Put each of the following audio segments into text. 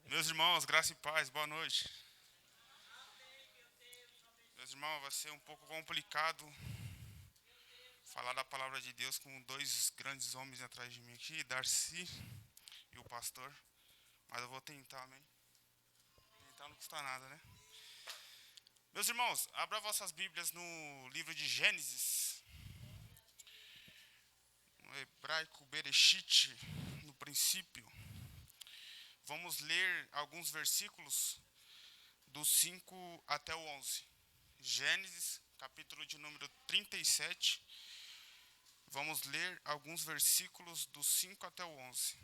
Meus irmãos, graça e paz, boa noite. Meus irmãos, vai ser um pouco complicado falar da palavra de Deus com dois grandes homens atrás de mim aqui, Darcy e o pastor. Mas eu vou tentar, amém? Tentar não custa nada, né? Meus irmãos, abra vossas Bíblias no livro de Gênesis, no hebraico Bereshit, no princípio. Vamos ler alguns versículos do 5 até o 11. Gênesis, capítulo de número 37. Vamos ler alguns versículos do 5 até o 11.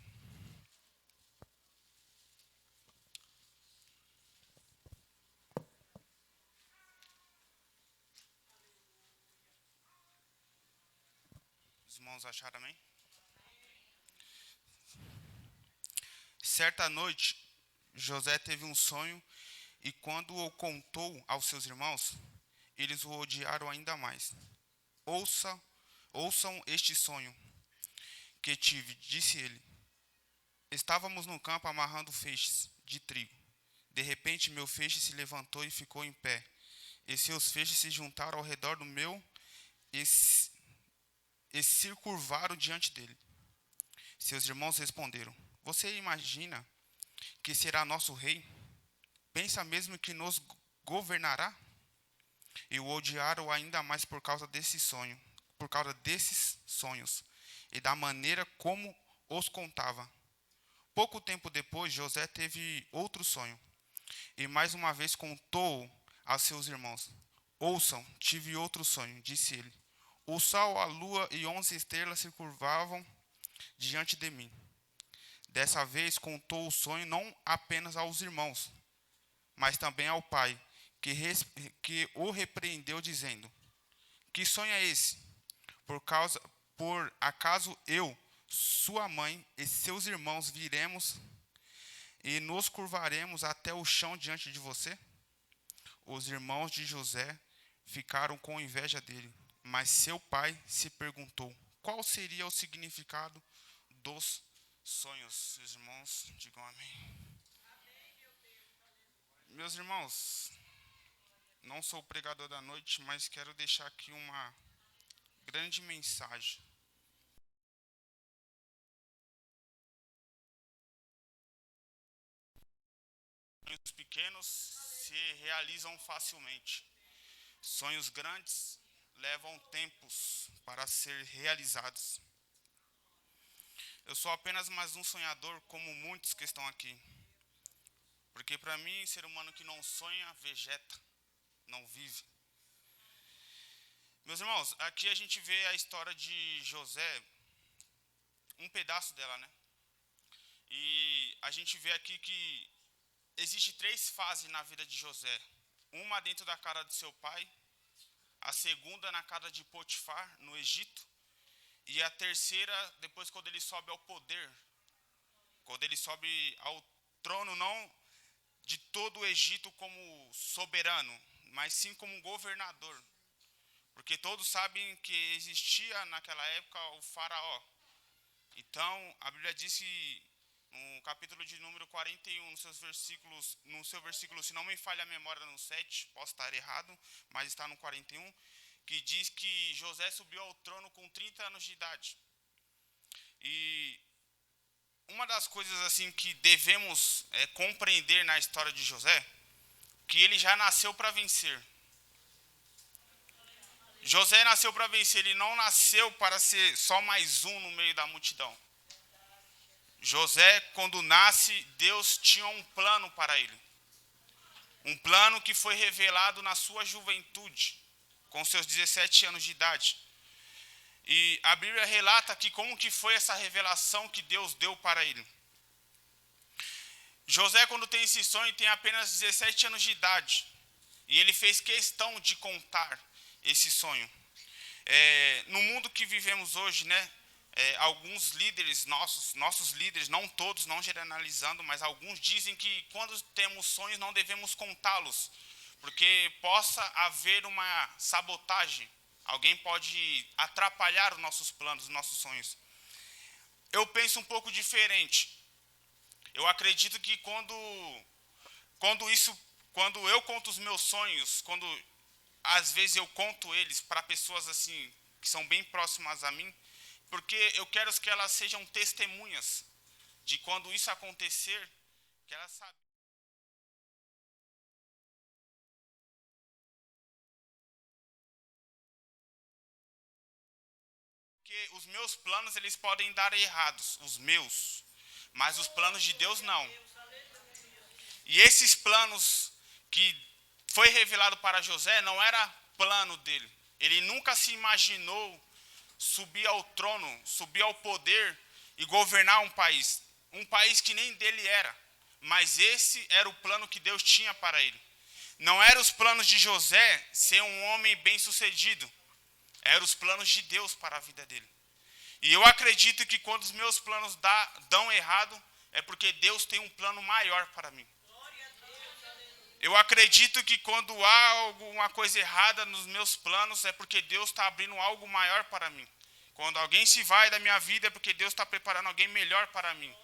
Os irmãos acharam, amém? Certa noite, José teve um sonho e quando o contou aos seus irmãos, eles o odiaram ainda mais. Ouça, ouçam este sonho que tive, disse ele. Estávamos no campo amarrando feixes de trigo. De repente, meu feixe se levantou e ficou em pé. E seus feixes se juntaram ao redor do meu e se curvaram diante dele. Seus irmãos responderam: Você imagina que será nosso rei? Pensa mesmo que nos governará? E o odiaram ainda mais por causa desse sonho, por causa desses sonhos e da maneira como os contava. Pouco tempo depois, José teve outro sonho e mais uma vez contou a seus irmãos. Ouçam, tive outro sonho, disse ele. O sol, a lua e 11 estrelas se curvavam diante de mim. Dessa vez contou o sonho não apenas aos irmãos, mas também ao pai, que o repreendeu, dizendo: Que sonho é esse? Por acaso eu, sua mãe e seus irmãos viremos e nos curvaremos até o chão diante de você? Os irmãos de José ficaram com inveja dele, mas seu pai se perguntou: Qual seria o significado dos sonhos? Os irmãos, digam amém. Meus irmãos, não sou pregador da noite, mas quero deixar aqui uma grande mensagem. Sonhos pequenos se realizam facilmente. Sonhos grandes levam tempos para ser realizados. Eu sou apenas mais um sonhador, como muitos que estão aqui. Porque para mim, ser humano que não sonha, vegeta, não vive. Meus irmãos, aqui a gente vê a história de José, um pedaço dela, né? E a gente vê aqui que existe três fases na vida de José. Uma dentro da casa de seu pai, a segunda na casa de Potifar, no Egito, e a terceira depois quando ele sobe ao poder, quando ele sobe ao trono não de todo o Egito como soberano, mas sim como governador. Porque todos sabem que existia naquela época o faraó. Então, a Bíblia diz que no capítulo de número 41, no seu versículo, se não me falha a memória no 7, posso estar errado, mas está no 41, que diz que José subiu ao trono com 30 anos de idade. E uma das coisas assim que devemos compreender na história de José, que ele já nasceu para vencer. José nasceu para vencer, ele não nasceu para ser só mais um no meio da multidão. José, quando nasce, Deus tinha um plano para ele. Um plano que foi revelado na sua juventude, com seus 17 anos de idade. E a Bíblia relata aqui como que foi essa revelação que Deus deu para ele. José, quando tem esse sonho, tem apenas 17 anos de idade. E ele fez questão de contar esse sonho. No mundo que vivemos hoje, né? Alguns líderes, nossos líderes, não todos, não generalizando, mas alguns dizem que quando temos sonhos não devemos contá-los, porque possa haver uma sabotagem. Alguém pode atrapalhar os nossos planos, os nossos sonhos. Eu penso um pouco diferente. Eu acredito que quando eu conto os meus sonhos, quando às vezes eu conto eles para pessoas assim que são bem próximas a mim, porque eu quero que elas sejam testemunhas de quando isso acontecer, que elas sabem. Porque os meus planos eles podem dar errados, os meus, mas os planos de Deus não. E esses planos que foi revelado para José não era plano dele. Ele nunca se imaginou subir ao trono, subir ao poder e governar um país que nem dele era. Mas esse era o plano que Deus tinha para ele. Não eram os planos de José ser um homem bem-sucedido. Eram os planos de Deus para a vida dele. E eu acredito que quando os meus planos dão errado, é porque Deus tem um plano maior para mim. Eu acredito que quando há alguma coisa errada nos meus planos, é porque Deus está abrindo algo maior para mim. Quando alguém se vai da minha vida, é porque Deus está preparando alguém melhor para mim.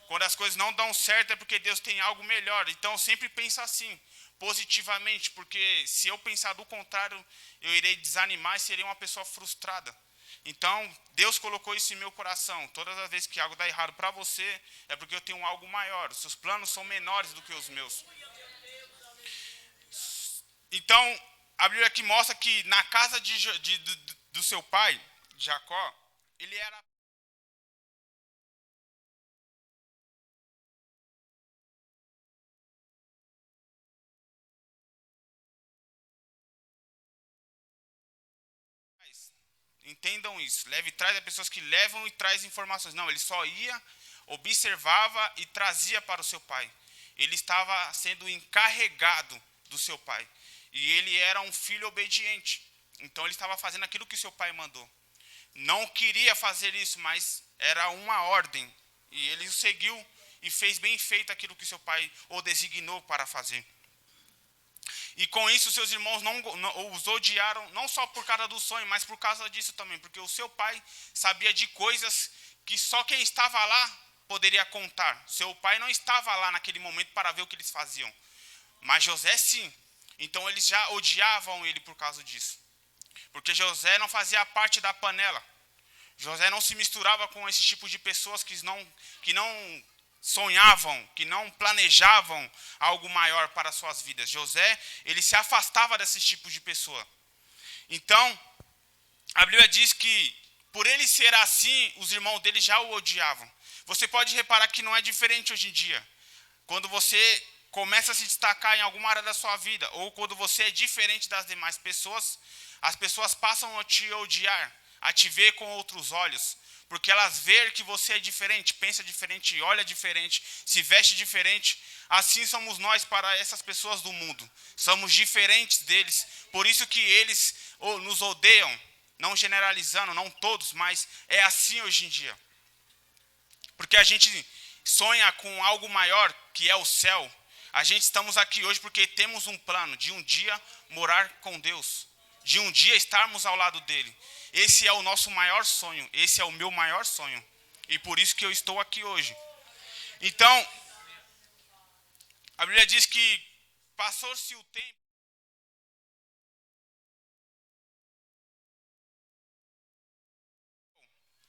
Quando as coisas não dão certo, é porque Deus tem algo melhor. Então, eu sempre penso assim, positivamente, porque se eu pensar do contrário, eu irei desanimar e serei uma pessoa frustrada. Então, Deus colocou isso em meu coração. Todas as vezes que algo dá errado para você, é porque eu tenho algo maior. Os seus planos são menores do que os meus. Então, a Bíblia aqui mostra que na casa do seu pai, Jacó, ele era... Entendam isso. Leve e traz é pessoas que levam e traz informações. Não, ele só ia, observava e trazia para o seu pai. Ele estava sendo encarregado do seu pai. E ele era um filho obediente. Então ele estava fazendo aquilo que seu pai mandou. Não queria fazer isso, mas era uma ordem. E ele o seguiu e fez bem feito aquilo que seu pai o designou para fazer. E com isso seus irmãos não os odiaram, não só por causa do sonho, mas por causa disso também. Porque o seu pai sabia de coisas que só quem estava lá poderia contar. Seu pai não estava lá naquele momento para ver o que eles faziam. Mas José sim. Então eles já odiavam ele por causa disso. Porque José não fazia parte da panela. José não se misturava com esse tipo de pessoas que não sonhavam, que não planejavam algo maior para suas vidas. José, ele se afastava desses tipos de pessoa. Então, a Bíblia diz que por ele ser assim, os irmãos dele já o odiavam. Você pode reparar que não é diferente hoje em dia. Quando você começa a se destacar em alguma área da sua vida, ou quando você é diferente das demais pessoas, as pessoas passam a te odiar, a te ver com outros olhos, porque elas veem que você é diferente, pensa diferente, olha diferente, se veste diferente. Assim somos nós para essas pessoas do mundo. Somos diferentes deles, por isso que eles nos odeiam, não generalizando, não todos, mas é assim hoje em dia. Porque a gente sonha com algo maior, que é o céu. A gente estamos aqui hoje porque temos um plano de um dia morar com Deus, de um dia estarmos ao lado dele. Esse é o nosso maior sonho, esse é o meu maior sonho. E por isso que eu estou aqui hoje. Então, a Bíblia diz que passou-se o tempo.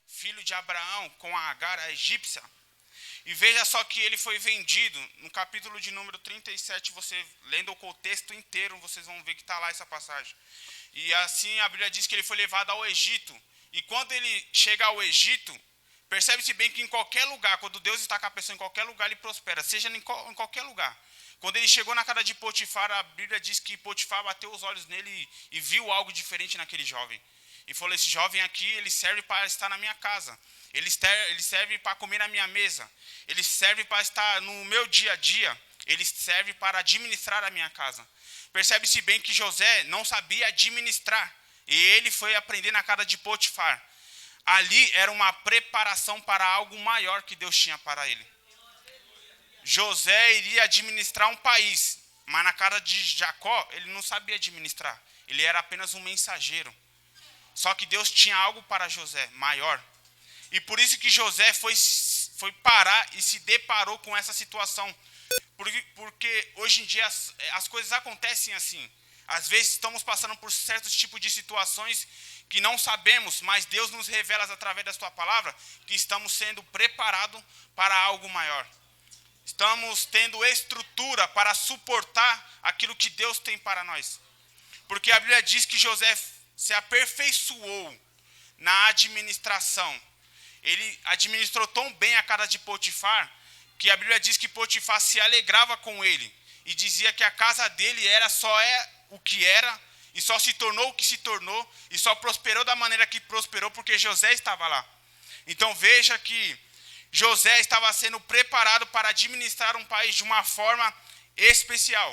Filho de Abraão com a Agar, a egípcia. E veja só que ele foi vendido. No capítulo de número 37, você lendo o contexto inteiro, vocês vão ver que está lá essa passagem. E assim a Bíblia diz que ele foi levado ao Egito. E quando ele chega ao Egito, percebe-se bem que em qualquer lugar, quando Deus está com a pessoa em qualquer lugar, ele prospera, seja em qualquer lugar. Quando ele chegou na casa de Potifar, a Bíblia diz que Potifar bateu os olhos nele e viu algo diferente naquele jovem. E falou, esse jovem aqui, ele serve para estar na minha casa. Ele serve para comer na minha mesa. Ele serve para estar no meu dia a dia. Ele serve para administrar a minha casa. Percebe-se bem que José não sabia administrar. E ele foi aprender na casa de Potifar. Ali era uma preparação para algo maior que Deus tinha para ele. José iria administrar um país. Mas na casa de Jacó, ele não sabia administrar. Ele era apenas um mensageiro. Só que Deus tinha algo para José, maior. E por isso que José foi parar e se deparou com essa situação. Porque hoje em dia as coisas acontecem assim. Às vezes estamos passando por certos tipos de situações que não sabemos, mas Deus nos revela através da sua palavra que estamos sendo preparados para algo maior. Estamos tendo estrutura para suportar aquilo que Deus tem para nós. Porque a Bíblia diz que José se aperfeiçoou na administração. Ele administrou tão bem a casa de Potifar, que a Bíblia diz que Potifar se alegrava com ele. E dizia que a casa dele só é o que era, e só se tornou o que se tornou, e só prosperou da maneira que prosperou, porque José estava lá. Então veja que José estava sendo preparado para administrar um país de uma forma especial.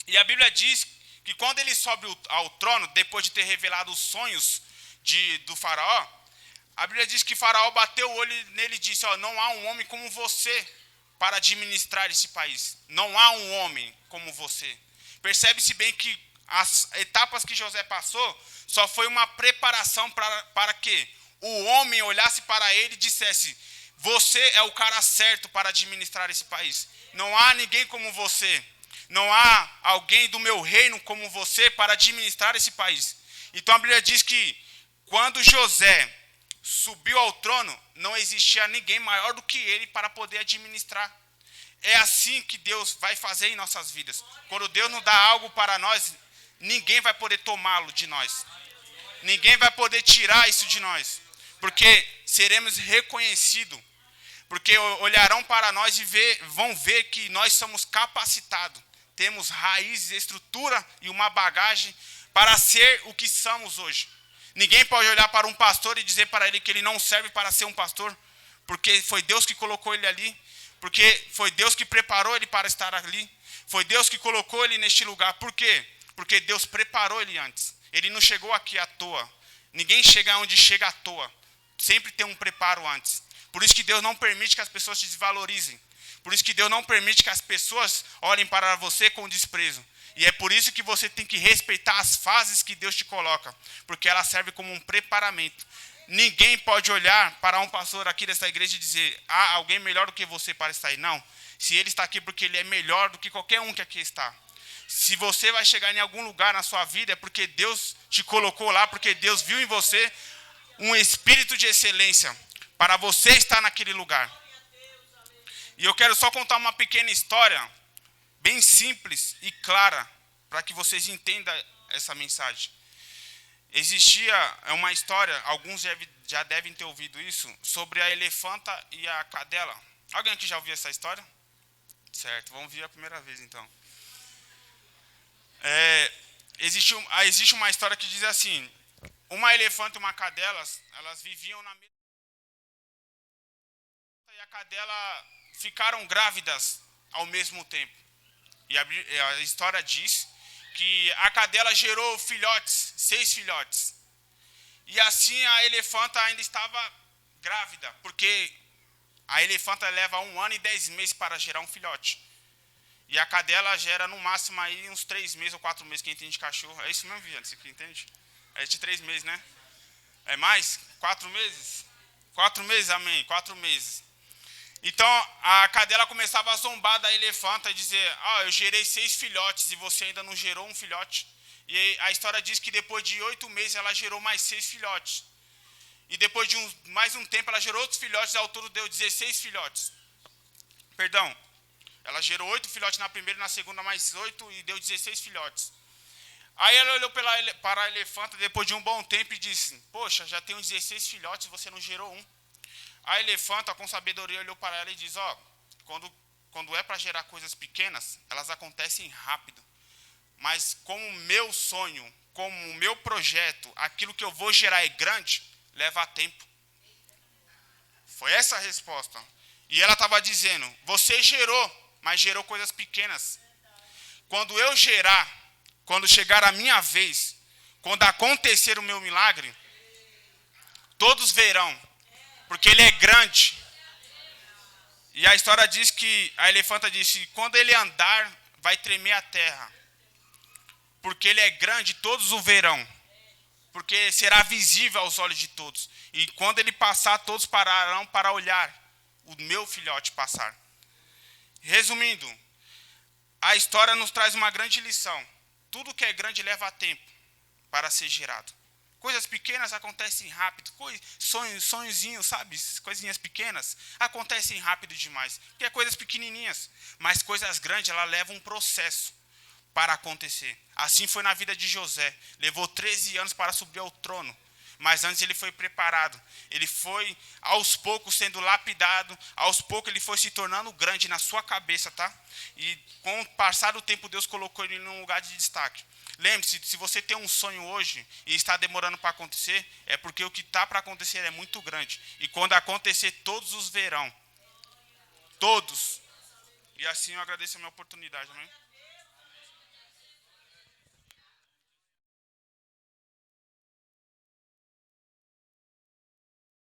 E a Bíblia diz que quando ele sobe ao trono, depois de ter revelado os sonhos do faraó, a Bíblia diz que faraó bateu o olho nele e disse, não há um homem como você para administrar esse país. Não há um homem como você. Percebe-se bem que as etapas que José passou só foi uma preparação para que o homem olhasse para ele e dissesse, você é o cara certo para administrar esse país. Não há ninguém como você. Não há alguém do meu reino como você para administrar esse país. Então a Bíblia diz que quando José subiu ao trono, não existia ninguém maior do que ele para poder administrar. É assim que Deus vai fazer em nossas vidas. Quando Deus nos dá algo para nós, ninguém vai poder tomá-lo de nós. Ninguém vai poder tirar isso de nós. Porque seremos reconhecidos. Porque olharão para nós e vão ver que nós somos capacitados. Temos raízes, estrutura e uma bagagem para ser o que somos hoje. Ninguém pode olhar para um pastor e dizer para ele que ele não serve para ser um pastor. Porque foi Deus que colocou ele ali. Porque foi Deus que preparou ele para estar ali. Foi Deus que colocou ele neste lugar. Por quê? Porque Deus preparou ele antes. Ele não chegou aqui à toa. Ninguém chega onde chega à toa. Sempre tem um preparo antes. Por isso que Deus não permite que as pessoas te desvalorizem. Por isso que Deus não permite que as pessoas olhem para você com desprezo. E é por isso que você tem que respeitar as fases que Deus te coloca. Porque ela serve como um preparamento. Ninguém pode olhar para um pastor aqui dessa igreja e dizer, alguém melhor do que você para estar aí. Não. Se ele está aqui porque ele é melhor do que qualquer um que aqui está. Se você vai chegar em algum lugar na sua vida, é porque Deus te colocou lá, porque Deus viu em você um espírito de excelência para você estar naquele lugar. E eu quero só contar uma pequena história, bem simples e clara, para que vocês entendam essa mensagem. Existia uma história, alguns já devem ter ouvido isso, sobre a elefanta e a cadela. Alguém aqui já ouviu essa história? Certo, vamos ver a primeira vez então. Existe uma história que diz assim, uma elefanta e uma cadela, elas viviam na mesma... E a cadela ficaram grávidas ao mesmo tempo. E a história diz que a cadela gerou filhotes, 6 filhotes. E assim a elefanta ainda estava grávida, porque a elefanta leva 1 ano e 10 meses para gerar um filhote. E a cadela gera no máximo aí uns 3 meses ou 4 meses, quem entende de cachorro. É isso mesmo, Viana, você entende? É de 3 meses, né? É mais? 4 meses? 4 meses, amém, 4 meses. Então a cadela começava a zombar da elefanta e dizer, eu gerei 6 filhotes e você ainda não gerou um filhote. E a história diz que depois de 8 meses ela gerou mais 6 filhotes. E depois de mais um tempo ela gerou outros filhotes, ao todo deu 16 filhotes. Perdão, ela gerou 8 filhotes na primeira e na segunda mais 8 e deu 16 filhotes. Aí ela olhou para a elefanta depois de um bom tempo e disse, poxa, já tenho 16 filhotes e você não gerou um. A elefanta, com sabedoria, olhou para ela e diz, quando é para gerar coisas pequenas, elas acontecem rápido. Mas como o meu sonho, como o meu projeto, aquilo que eu vou gerar é grande, leva tempo. Foi essa a resposta. E ela estava dizendo, você gerou, mas gerou coisas pequenas. Quando eu gerar, quando chegar a minha vez, quando acontecer o meu milagre, todos verão. Porque ele é grande. E a história diz que a elefanta disse, quando ele andar, vai tremer a terra. Porque ele é grande, todos o verão. Porque será visível aos olhos de todos. E quando ele passar, todos pararão para olhar. o meu filhote passar. Resumindo, a história nos traz uma grande lição. Tudo que é grande leva tempo para ser gerado. Coisas pequenas acontecem rápido. Sonhozinhos, sabe? Coisinhas pequenas acontecem rápido demais. Porque é coisas pequenininhas. Mas coisas grandes, ela leva um processo para acontecer. Assim foi na vida de José. Levou 13 anos para subir ao trono. Mas antes ele foi preparado. Ele foi, aos poucos, sendo lapidado. Aos poucos ele foi se tornando grande na sua cabeça, tá? E com o passar do tempo, Deus colocou ele num lugar de destaque. Lembre-se, se você tem um sonho hoje e está demorando para acontecer, é porque o que está para acontecer é muito grande. E quando acontecer, todos os verão. Todos. E assim eu agradeço a minha oportunidade, amém?